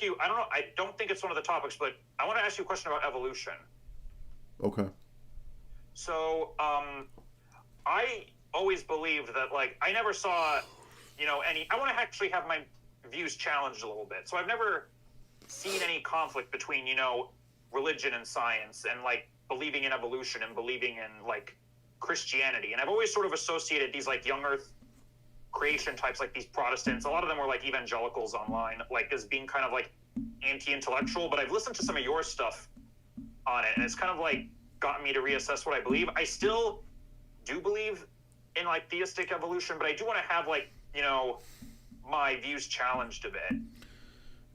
you, I don't know, I don't think it's one of the topics, but I want to ask you a question about evolution. Okay. So, I always believed that, like, I never saw, I want to actually have my views challenged a little bit. So I've never seen any conflict between, religion and science and, like, believing in evolution and believing in, like, Christianity. And I've always sort of associated these, like, young earth creation types, like these Protestants, a lot of them were like evangelicals online, like as being kind of like anti-intellectual. But I've listened to some of your stuff on it, and it's kind of like gotten me to reassess what I believe. I still do believe in like theistic evolution, but I do want to have like, my views challenged a bit.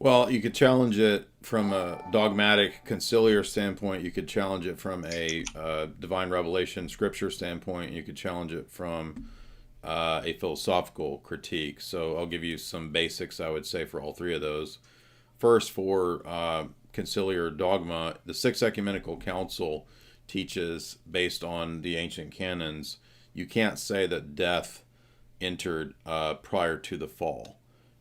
Well, you could challenge it from a dogmatic conciliar standpoint. You could challenge it from a divine revelation scripture standpoint. You could challenge it from a philosophical critique. So I'll give you some basics, I would say, for all three of those. First, for conciliar dogma, the Sixth Ecumenical Council teaches, based on the ancient canons, you can't say that death entered prior to the fall.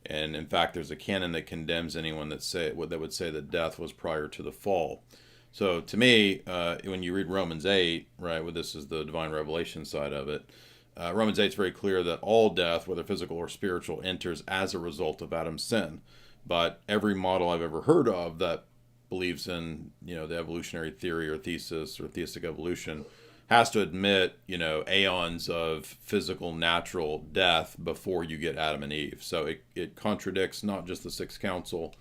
And in fact, there's a canon that condemns anyone that would say that death was prior to the fall. So to me, when you read Romans 8, right, well, this is the divine revelation side of it, Romans 8 is very clear that all death, whether physical or spiritual, enters as a result of Adam's sin. But every model I've ever heard of that believes in, the evolutionary theory or thesis or theistic evolution has to admit, aeons of physical, natural death before you get Adam and Eve. So it contradicts not just the Sixth Council,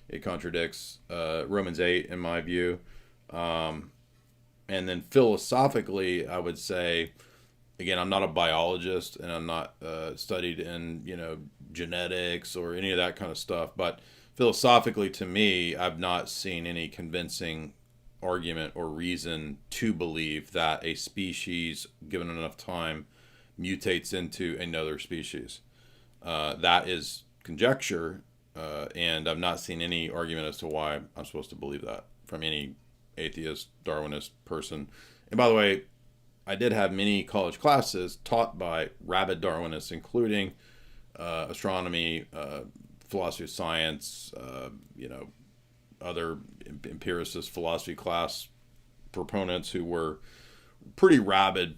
it contradicts Romans 8 in my view. And then philosophically, I would say, again, I'm not a biologist and I'm not studied in, genetics or any of that kind of stuff. But philosophically, to me, I've not seen any convincing argument or reason to believe that a species, given enough time, mutates into another species. That is conjecture, and I've not seen any argument as to why I'm supposed to believe that from any atheist, Darwinist person. And by the way, I did have many college classes taught by rabid Darwinists, including astronomy, philosophy of science, other empiricist philosophy class proponents who were pretty rabid,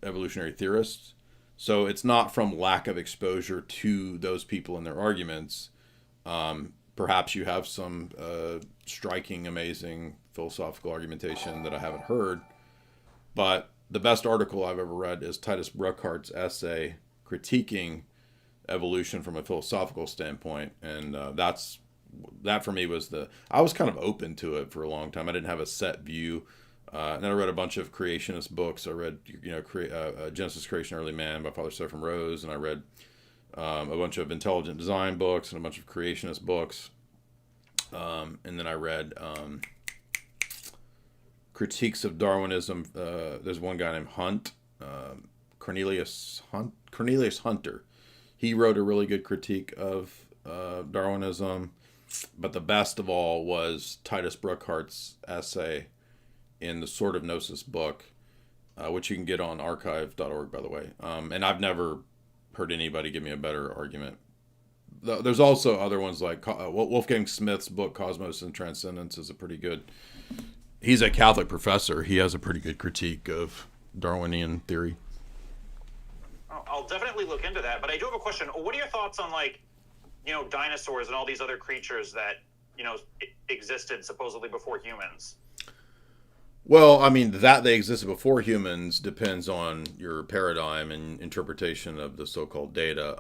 evolutionary theorists. So it's not from lack of exposure to those people and their arguments. Perhaps you have some striking, amazing philosophical argumentation that I haven't heard. But the best article I've ever read is Titus Bruckhart's essay critiquing evolution from a philosophical standpoint. And that for me was I was kind of open to it for a long time. I didn't have a set view. And then I read a bunch of creationist books. I read, Genesis, Creation, Early Man by Father Stephen Rose. And I read a bunch of intelligent design books and a bunch of creationist books. And then I read critiques of Darwinism. There's one guy named Cornelius Hunter. He wrote a really good critique of Darwinism. But the best of all was Titus Bruckhart's essay in the Sword of Gnosis book, which you can get on archive.org, by the way. And I've never heard anybody give me a better argument. There's also other ones like Wolfgang Smith's book, Cosmos and Transcendence, is a pretty good... He's a Catholic professor. He has a pretty good critique of Darwinian theory. I'll definitely look into that. But I do have a question. What are your thoughts on, like, dinosaurs and all these other creatures that, existed supposedly before humans? Well, I mean, that they existed before humans depends on your paradigm and interpretation of the so-called data.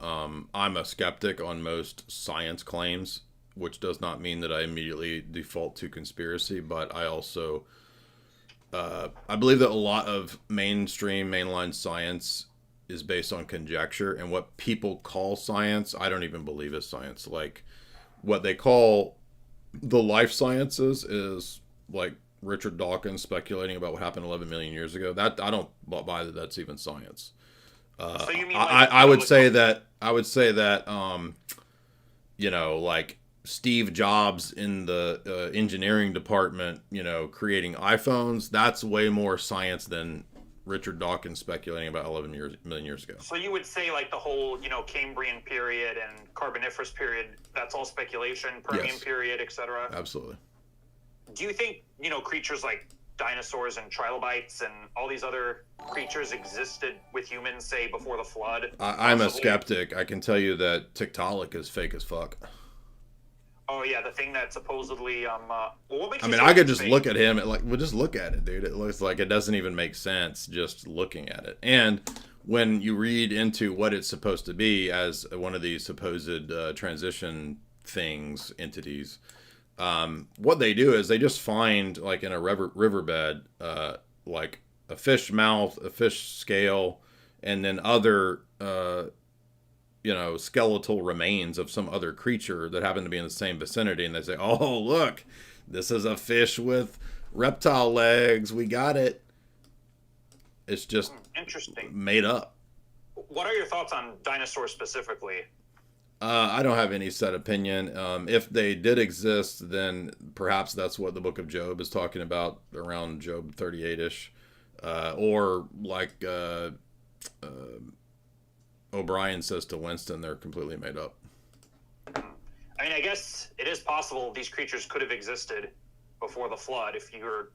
I'm a skeptic on most science claims, which does not mean that I immediately default to conspiracy, but I also, I believe that a lot of mainline science is based on conjecture, and what people call science, I don't even believe is science. Like, what they call the life sciences is like Richard Dawkins speculating about what happened 11 million years ago. That I don't buy that that's even science. So you mean like, I would say that like Steve Jobs in the engineering department, creating iPhones, that's way more science than Richard Dawkins speculating about 11 million years ago. So you would say like the whole, Cambrian period and Carboniferous period, that's all speculation, Permian period, etc. Absolutely. Do you think, creatures like dinosaurs and trilobites and all these other creatures existed with humans, say, before the flood? I'm a skeptic. I can tell you that Tiktaalik is fake as fuck. Oh yeah, the thing that supposedly what makes I could just look at him and just look at it, dude. It looks like it doesn't even make sense just looking at it. And when you read into what it's supposed to be as one of these supposed transition entities, what they do is they just find, like, in a riverbed, like a fish mouth, a fish scale, and then other skeletal remains of some other creature that happen to be in the same vicinity, and they say, oh, look, this is a fish with reptile legs, we got it. It's just interesting, made up. What are your thoughts on dinosaurs specifically? I don't have any set opinion. If they did exist, then perhaps that's what the book of Job is talking about, around Job 38-ish. Or like O'Brien says to Winston, they're completely made up. I mean, I guess it is possible these creatures could have existed before the flood, if you're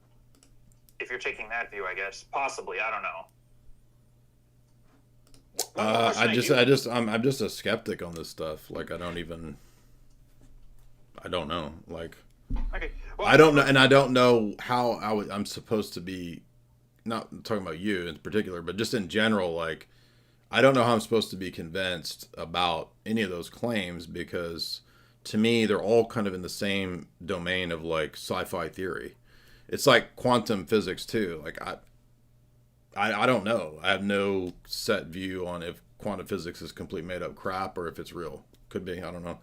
taking that view, I guess. Possibly, I don't know. I'm just a skeptic on this stuff. Like, I don't know. Like, okay. Well, I don't know, and I don't know how I'm supposed to be, not talking about you in particular, but just in general, like, I don't know how I'm supposed to be convinced about any of those claims, because to me, they're all kind of in the same domain of, like, sci-fi theory. It's like quantum physics too. Like, I don't know. I have no set view on if quantum physics is complete made up crap or if it's real. Could be. I don't know.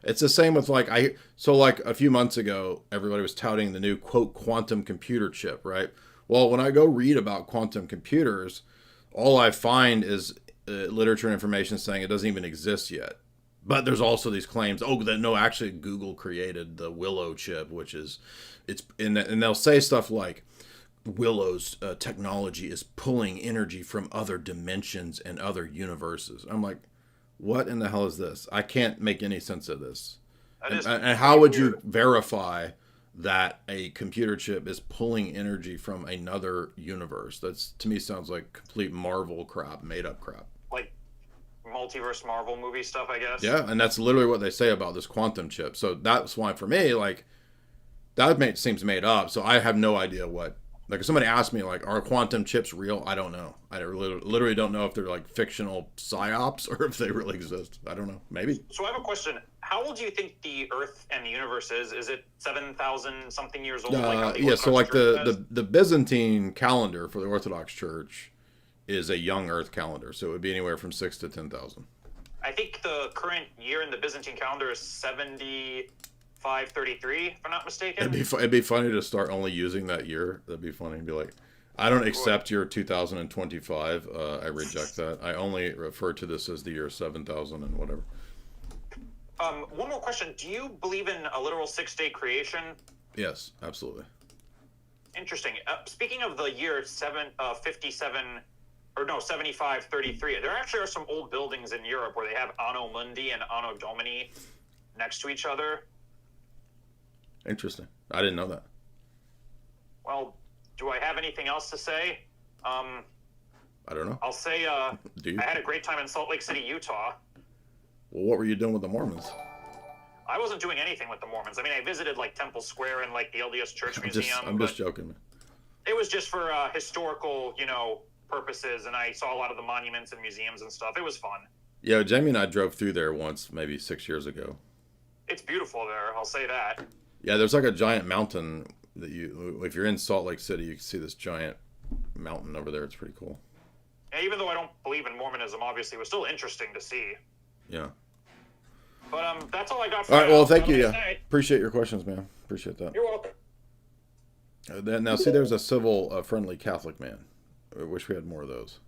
It's the same with, like, like a few months ago, everybody was touting the new, quote, quantum computer chip, right? Well, when I go read about quantum computers, all I find is literature and information saying it doesn't even exist yet. But there's also these claims, actually Google created the Willow chip, and they'll say stuff like, Willow's technology is pulling energy from other dimensions and other universes. I'm like, what in the hell is this? I can't make any sense of this. And how would you verify that a computer chip is pulling energy from another universe? That's, to me, sounds like complete Marvel crap, made up crap. Like multiverse Marvel movie stuff, I guess. Yeah, and that's literally what they say about this quantum chip. So that's why, for me, like, that seems made up. So I have no idea what. Like, if somebody asked me, like, are quantum chips real? I don't know. I literally don't know if they're, like, fictional psyops or if they really exist. I don't know. Maybe. So I have a question. How old do you think the Earth and the universe is? Is it 7,000 something years old? So like the Byzantine calendar for the Orthodox Church is a young Earth calendar. So it would be anywhere from 6,000 to 10,000. I think the current year in the Byzantine calendar is 7533, if I'm not mistaken. It'd be funny to start only using that year. That'd be funny. Be like, I don't accept your 2025. I reject that. I only refer to this as the year 7,000 and whatever. One more question. Do you believe in a literal 6-day creation? Yes, absolutely. Interesting. Speaking of the year 7533, there actually are some old buildings in Europe where they have Anno Mundi and Anno Domini next to each other. Interesting. I didn't know that. Well, do I have anything else to say? I don't know. I'll say I had a great time in Salt Lake City, Utah. Well, what were you doing with the Mormons? I wasn't doing anything with the Mormons. I mean, I visited, like, Temple Square and, like, the LDS Church Museum. I'm just joking, man. It was just for historical, purposes, and I saw a lot of the monuments and museums and stuff. It was fun. Yeah, Jamie and I drove through there once, maybe 6 years ago. It's beautiful there, I'll say that. Yeah, there's like a giant mountain that if you're in Salt Lake City, you can see this giant mountain over there. It's pretty cool. Yeah, even though I don't believe in Mormonism, obviously, it was still interesting to see. Yeah. But that's all I got for All right, now. well, thank you. Yeah, appreciate your questions, man. Appreciate that. You're welcome. Now, see, there's a civil, friendly Catholic man. I wish we had more of those.